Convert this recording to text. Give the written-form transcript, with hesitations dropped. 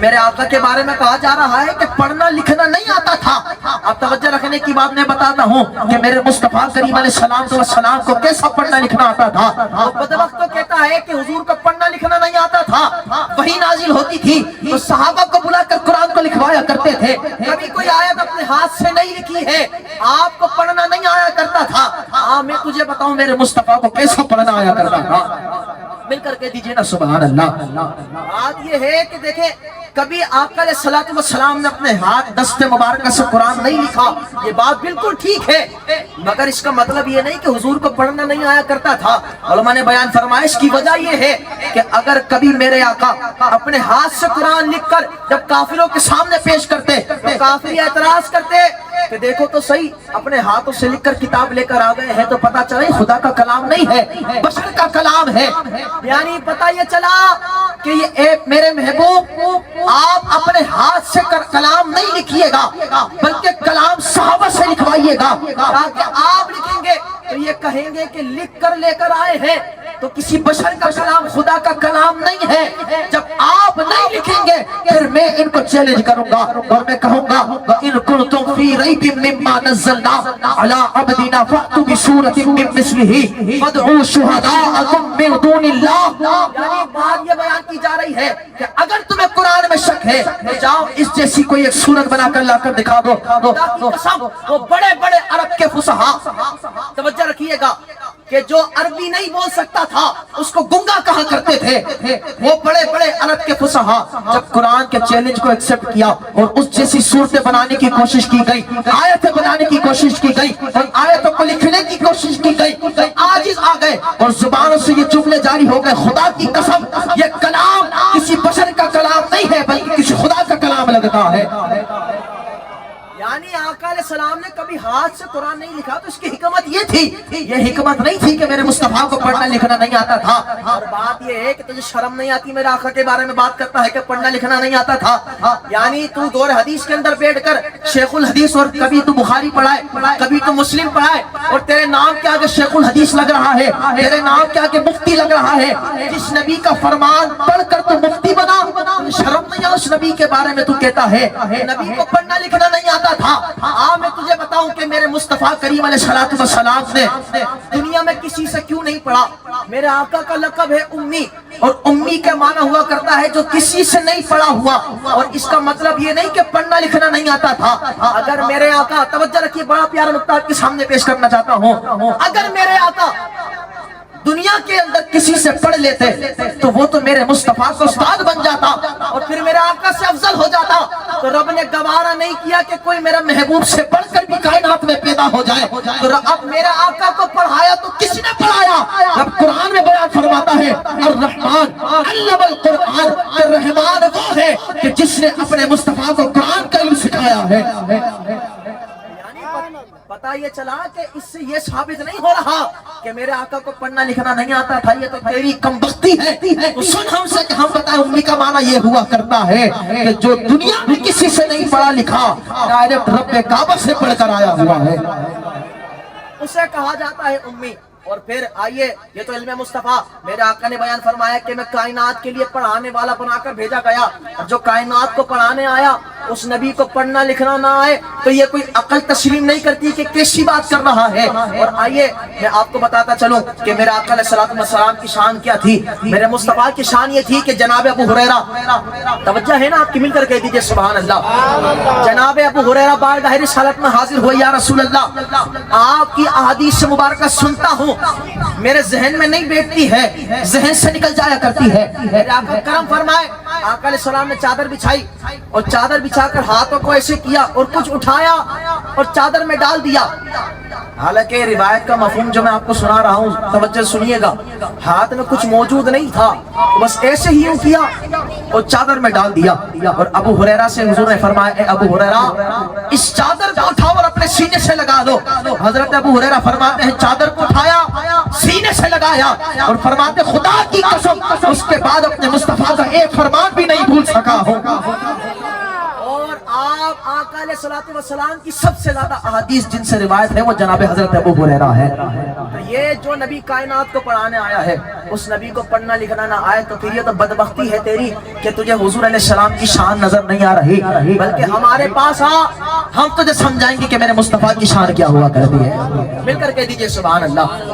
میرے آقا کے بارے میں کہا جا رہا ہے کہ پڑھنا لکھنا نہیں آتا تھا۔ اب توجہ رکھنے کی بات میں بتاتا ہوں کہ میرے مصطفیٰ کریم علیہ السلام کو کیسا پڑھنا لکھنا آتا تھا۔ وہ بدبخت تو کہتا ہے کہ حضور کو پڑھنا لکھنا نہیں آتا تھا، وہی نازل ہوتی تھی تو صحابہ کو بلا کر قرآن کو لکھوایا کرتے تھے، کبھی کوئی آیت اپنے ہاتھ سے نہیں لکھی ہے، آپ کو پڑھنا نہیں آیا کرتا تھا۔ میں تجھے بتاؤں میرے مصطفیٰ کو کیسا پڑھنا آیا کرتا تھا، مل کر کے دیجئے نا سبحان اللہ۔ بات یہ ہے کہ دیکھیں کبھی آقا علیہ السلام نے اپنے ہاتھ دست مبارکہ سے قرآن نہیں لکھا، یہ بات بالکل ٹھیک ہے، مگر اس کا مطلب یہ نہیں کہ حضور کو پڑھنا نہیں آیا کرتا تھا۔ علماء نے بیان فرمایا اس کی وجہ یہ ہے کہ اگر کبھی میرے آقا اپنے ہاتھ سے قرآن لکھ کر جب کافروں کے سامنے پیش کرتے تو کافر اعتراض کرتے کہ دیکھو تو صحیح اپنے ہاتھوں سے لکھ کر کتاب لے کر آ گئے ہیں تو پتہ چلا خدا کا کلام نہیں ہے، بشر کا کلام ہے، یعنی پتہ یہ چلا کہ یہ میرے محبوب آپ اپنے ہاتھ سے کلام نہیں لکھیے گا بلکہ کلام صحابہ سے لکھوائیے گا، تاکہ آپ لکھیں گے تو یہ کہیں گے کہ لکھ کر لے کر آئے ہیں تو کسی بشر کا کلام خدا کا کلام نہیں ہے۔ جب آپ نہیں لکھیں گے پھر میں ان کو چیلنج کروں گا اور میں کہوں گا وَإِن كُنتُمْ فِي رَيْبٍ مِّمَّا نَزَّلْنَا عَلَىٰ عَبْدِنَا فَأْتُوا بِسُورَةٍ مِّن مِّثْلِهِ وَادْعُوا شُهَدَاءَكُم مِّن دُونِ اللَّهِ۔ یعنی بات یہ بیان کی جا رہی ہے کہ اگر تمہیں قرآن میں شک ہے تو جاؤ اس جیسی کوئی ایک صورت بنا کر لا کر دکھا دو۔ خدا کی قسم وہ بڑے بڑے عرب کے فصحاء توجہ رکھیے گا کہ جو عربی نہیں بول سکتا تھا اس کو گنگا کہا کرتے تھے، وہ بڑے بڑے عرب کے فصحاء جب قرآن کے چیلنج کو ایکسپٹ کیا اور اس جیسی صورتیں بنانے کی کوشش کی گئی، آیتیں بنانے کی کوشش کی گئی اور آیتوں کو لکھنے کی کوشش کی گئی، عاجز آ گئے اور زبانوں سے یہ جملے جاری ہو گئے خدا کی قسم یہ کلام کسی بشر کا کلام نہیں ہے بلکہ کسی خدا کا کلام لگتا ہے۔ یعنی آقا علیہ السلام نے کبھی ہاتھ سے قرآن نہیں لکھا تو اس کی حکمت یہ تھی، یہ حکمت نہیں تھی کہ میرے مصطفیٰ کو پڑھنا لکھنا نہیں آتا تھا۔ اور بات یہ ہے کہ تجھے شرم نہیں آتی میرے آقا کے بارے میں بات کرتا ہے کہ پڑھنا لکھنا نہیں آتا تھا، یعنی تو دور حدیث کے اندر بیٹھ کر شیخ الحدیث اور کبھی تو بخاری پڑھائے کبھی تو مسلم پڑھائے اور تیرے نام کے آگے شیخ الحدیث لگ رہا ہے، تیرے نام کے آگے مفتی لگ رہا ہے، جس نبی کا فرمان پڑھ کر تو مفتی بنا، شرم نہیں ہے اس نبی کے بارے میں تو کہتا ہے نبی کو پڑھنا لکھنا نہیں آتا تھا۔ میں تجھے بتاؤں کہ میرے مصطفیٰ کریم علیہ السلام نے دنیا میں کسی سے کیوں نہیں پڑھا۔ میرے آقا کا لقب ہے امی، اور امی کا معنی ہوا کرتا ہے جو کسی سے نہیں پڑھا ہوا، اور اس کا مطلب یہ نہیں کہ پڑھنا لکھنا نہیں آتا تھا۔ اگر میرے آقا توجہ رکھیے بڑا پیارا نقطہ آپ کے سامنے پیش کرنا چاہتا ہوں، اگر میرے آقا دنیا کے اندر کسی سے پڑھ لیتے تو وہ تو میرے مصطفیٰ کا استاد بن جاتا اور پھر میرے آقا سے افضل ہو جاتا، تو رب نے گوارا نہیں کیا کہ کوئی میرا محبوب سے پڑھ کر بھی کائنات میں پیدا ہو جائے، تو اب میرے آقا کو پڑھایا تو کس نے پڑھایا؟ رب قرآن میں بیان فرماتا ہے الرحمن علم القرآن، الرحمن وہ ہے کہ جس نے اپنے مصطفیٰ کو قرآن کا علم سکھایا ہے۔ پتہ یہ چلا کہ اس سے یہ ثابت نہیں ہو رہا کہ میرے آقا کو پڑھنا لکھنا نہیں آتا تھا، یہ تو تیری کم بختی ہے۔ تو سن ہم سے کہ ہم بتائیں امی کا معنی یہ ہوا کرتا ہے کہ جو دنیا میں کسی سے نہیں پڑھا لکھا ڈائریکٹ رب کعبہ سے پڑھ کر آیا ہوا ہے، اسے کہا جاتا ہے امی۔ اور پھر آئیے یہ تو علم مصطفیٰ، میرے آقا نے بیان فرمایا کہ میں کائنات کے لیے پڑھانے والا بنا کر بھیجا گیا، اور جو کائنات کو پڑھانے آیا اس نبی کو پڑھنا لکھنا نہ آئے تو یہ کوئی عقل تسلیم نہیں کرتی کہ کیسی بات کر رہا ہے۔ اور آئیے میں آپ کو بتاتا چلوں کہ میرے آقا علیہ السلام کی شان کیا تھی۔ میرے مصطفیٰ کی شان یہ تھی کہ جناب ابو ہریرہ، توجہ ہے نا آپ کی، مل کر کہہ دیجئے سبحان اللہ، جناب ابو ہریرہ بارگاہ رسالت میں حاضر ہوئے، یا رسول اللہ آپ کی احادیث مبارکہ سنتا ہوں میرے ذہن میں نہیں بیٹھتی ہے، ذہن سے نکل جایا کرتی ہے۔ میرے آقا کرم فرمائے، آقا علیہ السلام نے چادر بچھائی اور چادر بچھا کر ہاتھوں کو ایسے کیا اور کچھ اٹھایا اور چادر میں ڈال دیا۔ حالانکہ روایت کا مفہوم جو میں آپ کو سنا رہا ہوں توجہ سنیے گا، ہاتھ میں کچھ موجود نہیں تھا، بس ایسے ہی یوں کیا اور چادر میں ڈال دیا۔ اور ابو ہریرہ سے حضور نے فرمایا اے ابو ہریرہ اس چادر کو اٹھاؤ اور اپنے سینے سے لگا دو۔ حضرت ابو ہریرہ فرماتے ہیں چادر کو اٹھایا، سینے سے لگایا اور فرماتے خدا کی قسم اس کے بعد اپنے مصطفیٰ کا ایک فرمان بھی نہیں بھول سکا ہوں۔ اور آپ آقا علیہ الصلوۃ والسلام کی سب سے زیادہ احادیث جن سے روایت ہے وہ جناب حضرت ابو ہریرہ ہے۔ تو یہ جو نبی کائنات کو پڑھانے آیا ہے اس نبی کو پڑھنا لکھنا نہ آئے تو پھر یہ تو بدبختی ہے تیری کہ تجھے حضور علیہ السلام کی شان نظر نہیں آ رہی، بلکہ ہمارے پاس آ، ہم تجھے سمجھائیں گے کہ میرے مصطفیٰ کی شان کیا ہوا کرتی ہے۔ مل کر کہہ دیجئے سبحان اللہ۔